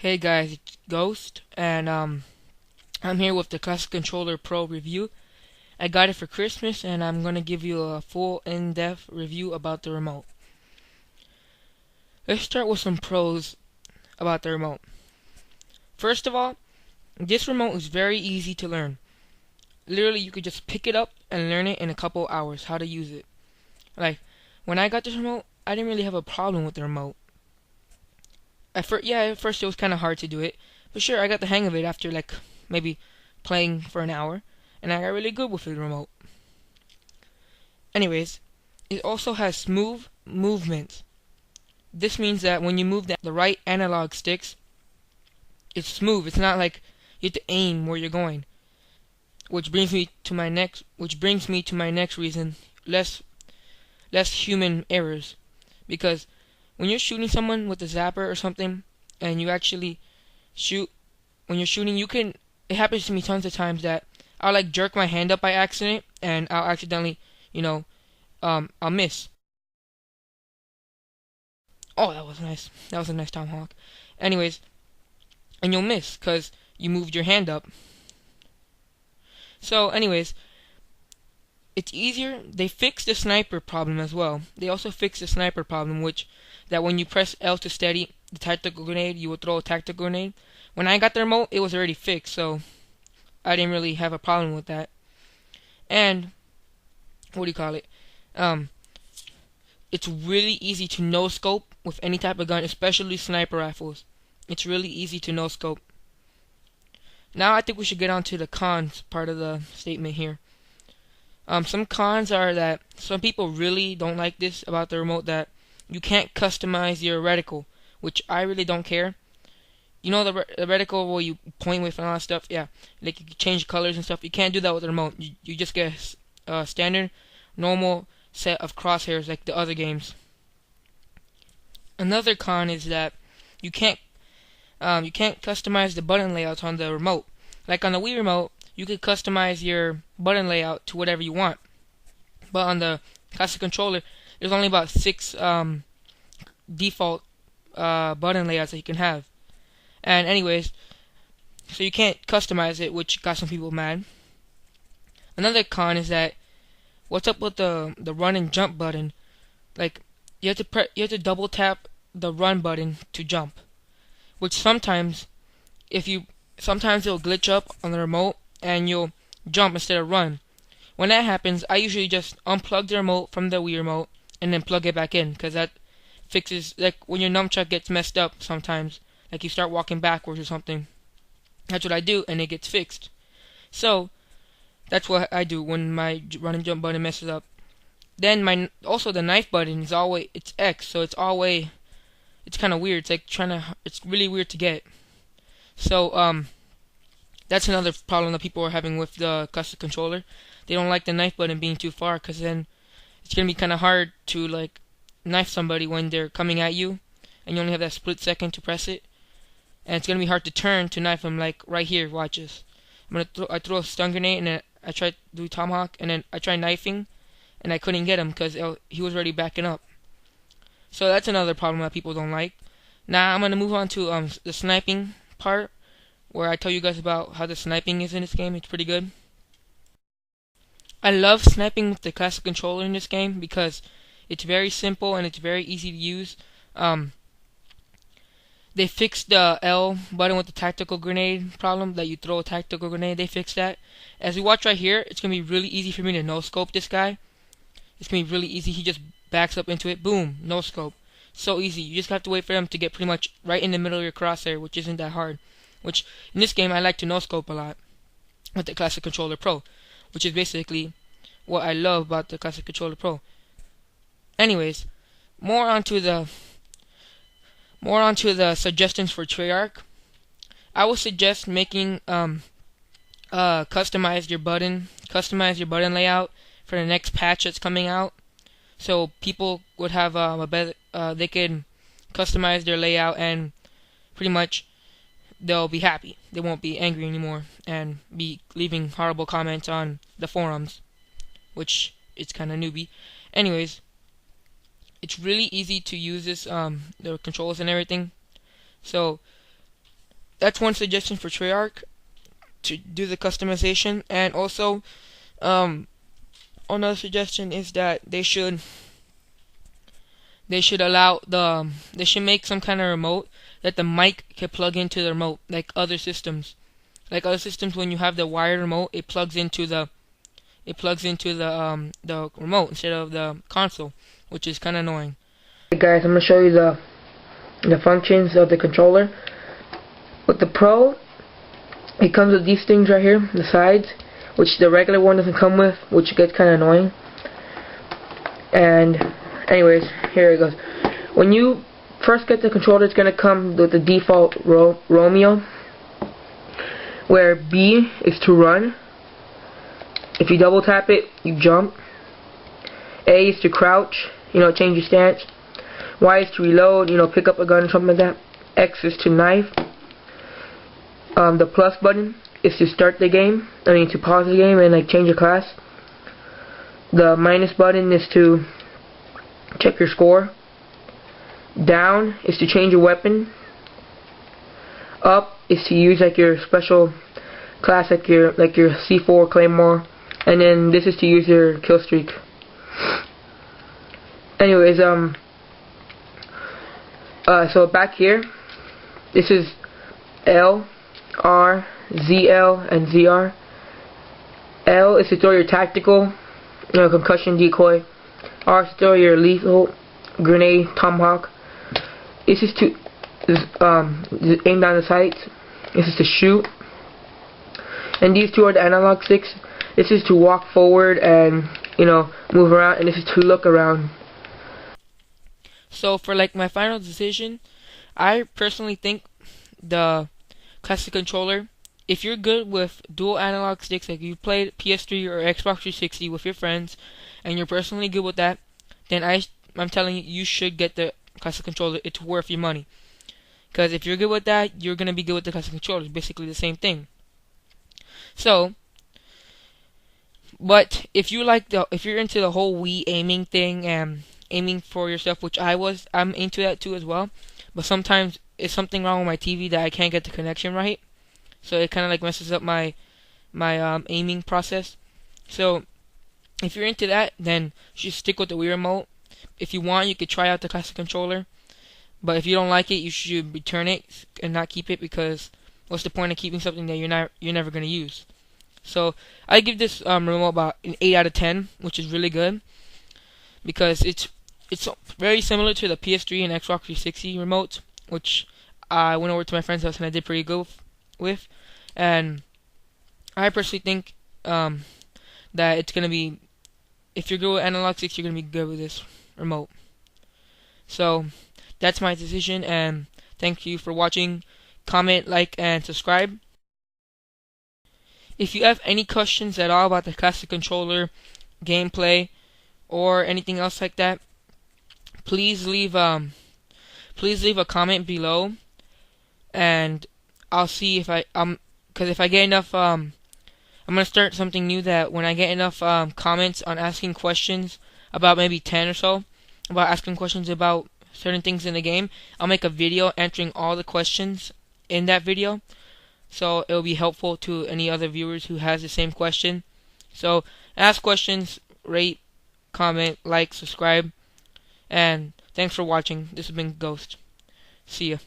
Hey guys, it's Ghost, and I'm here with the Classic Controller Pro review. I got it for Christmas, and I'm gonna give you a full in-depth review about the remote. Let's start with some pros about the remote. First of all, this remote is very easy to learn. Literally, you could just pick it up and learn it in a couple hours how to use it. Like, when I got this remote, I didn't really have a problem with the remote. At first it was kind of hard to do it, but sure, I got the hang of it after like maybe playing for an hour, and I got really good with the remote. Anyways, it also has smooth movement. This means that when you move the right analog sticks, it's smooth. It's not like you have to aim where you're going. Which brings me to my next reason: less human errors. Because when you're shooting someone with a zapper or something, and you actually shoot, when you're shooting, it happens to me tons of times that I'll like jerk my hand up by accident, and I'll accidentally, I'll miss. Oh, that was nice. That was a nice tomahawk. Anyways, and you'll miss, because you moved your hand up. So, anyways, it's easier. They fixed the sniper problem as well. They also fixed the sniper problem, which that when you press L to steady the tactical grenade, you will throw a tactical grenade. When I got the remote, it was already fixed, so I didn't really have a problem with that. And what do you call it? It's really easy to no scope with any type of gun, especially sniper rifles. It's really easy to no scope. Now I think we should get on to the cons part of the statement here. Some cons are that some people really don't like this about the remote, that you can't customize your reticle, which I really don't care. You know the reticle where you point with and all that stuff? Yeah, like you can change colors and stuff. You can't do that with the remote. You just get a standard, normal set of crosshairs like the other games. Another con is that you can't customize the button layouts on the remote. Like on the Wii remote, you could customize your button layout to whatever you want. But on the classic controller, there's only about 6 default button layouts that you can have. And anyways, so you can't customize it, which got some people mad. Another con is that what's up with the run and jump button? Like you have to double tap the run button to jump, which sometimes it'll glitch up on the remote and you'll jump instead of run. When that happens, I usually just unplug the remote from the Wii remote and then plug it back in, because that fixes, like when your nunchuck gets messed up sometimes, like you start walking backwards or something. That's what I do, and it gets fixed. So that's what I do when my run and jump button messes up. Then the knife button is always, it's X, so it's kind of weird. It's like it's really weird to get. So that's another problem that people are having with the classic controller. They don't like the knife button being too far, because then it's gonna be kind of hard to like knife somebody when they're coming at you, and you only have that split second to press it. And it's gonna be hard to turn to knife them. Like right here, watch this. I throw a stun grenade, and then I try to do tomahawk, and then I try knifing, and I couldn't get him because he was already backing up. So that's another problem that people don't like. Now I'm gonna move on to the sniping part, where I tell you guys about how the sniping is in this game. It's pretty good. I love sniping with the classic controller in this game because it's very simple and it's very easy to use. They fixed the L button with the tactical grenade problem, that you throw a tactical grenade. They fixed that. As we watch right here, it's gonna be really easy for me to no scope this guy. It's gonna be really easy. He just backs up into it, boom, no scope. So easy. You just have to wait for them to get pretty much right in the middle of your crosshair, which isn't that hard. Which in this game I like to no scope a lot with the Classic Controller Pro, which is basically what I love about the Classic Controller Pro. Anyways, more onto the suggestions for Treyarch. I would suggest making customize your button layout for the next patch that's coming out, so people would have a better they can customize their layout, and pretty much they'll be happy. They won't be angry anymore and be leaving horrible comments on the forums, which it's kind of newbie. Anyways, it's really easy to use this, the controls and everything. So that's one suggestion for Treyarch to do the customization. And also, um, another suggestion is that they should make some kind of remote that the mic can plug into the remote, like other systems. Like other systems, when you have the wired remote, it plugs into the remote instead of the console, which is kind of annoying. Hey guys, I'm gonna show you the functions of the controller. With the Pro, it comes with these things right here, the sides, which the regular one doesn't come with, which gets kind of annoying. And anyways, here it goes. When you first get the controller, it's gonna come with the default Romeo, where B is to run. If you double tap it, you jump. A is to crouch, change your stance. Y is to reload, pick up a gun or something like that. X is to knife. The plus button is to start the game. To pause the game and change your class. The minus button is to check your score. Down is to change your weapon. Up is to use your special class, like your C4 Claymore. And then this is to use your kill streak. Anyways, so back here, this is L, R, ZL, and ZR. L is to throw your tactical, concussion decoy. R is to throw your lethal grenade, tomahawk. This is to aim down the sights. This is to shoot. And these two are the analog sticks. This is to walk forward and move around, and this is to look around. So for my final decision, I personally think the classic controller, if you're good with dual analog sticks, like you played PS3 or Xbox 360 with your friends, and you're personally good with that, then I'm telling you, you should get the classic controller. It's worth your money. Because if you're good with that, you're gonna be good with the classic controller. It's basically the same thing. So, but if you're into the whole Wii aiming thing and aiming for yourself, which I'm into that too as well. But sometimes it's something wrong with my TV that I can't get the connection right, so it kind of messes up my aiming process. So if you're into that, then you should stick with the Wii remote. If you want, you could try out the classic controller, but if you don't like it, you should return it and not keep it, because what's the point of keeping something that you're never gonna use? So I give this remote about an 8 out of 10, which is really good, because it's very similar to the PS3 and Xbox 360 remotes, which I went over to my friend's house and I did pretty good with. And I personally think that it's gonna be, if you're good with analog sticks, you're gonna be good with this remote. So that's my decision, and thank you for watching. Comment, like, and subscribe. If you have any questions at all about the classic controller, gameplay, or anything else like that, please leave a comment below, and I'll see if because if I get enough, I'm gonna start something new, that when I get enough comments on asking questions, about maybe 10 or so, about asking questions about certain things in the game, I'll make a video answering all the questions in that video, so it'll be helpful to any other viewers who has the same question. So ask questions, rate, comment, like, subscribe, and thanks for watching. This has been Ghost. See ya.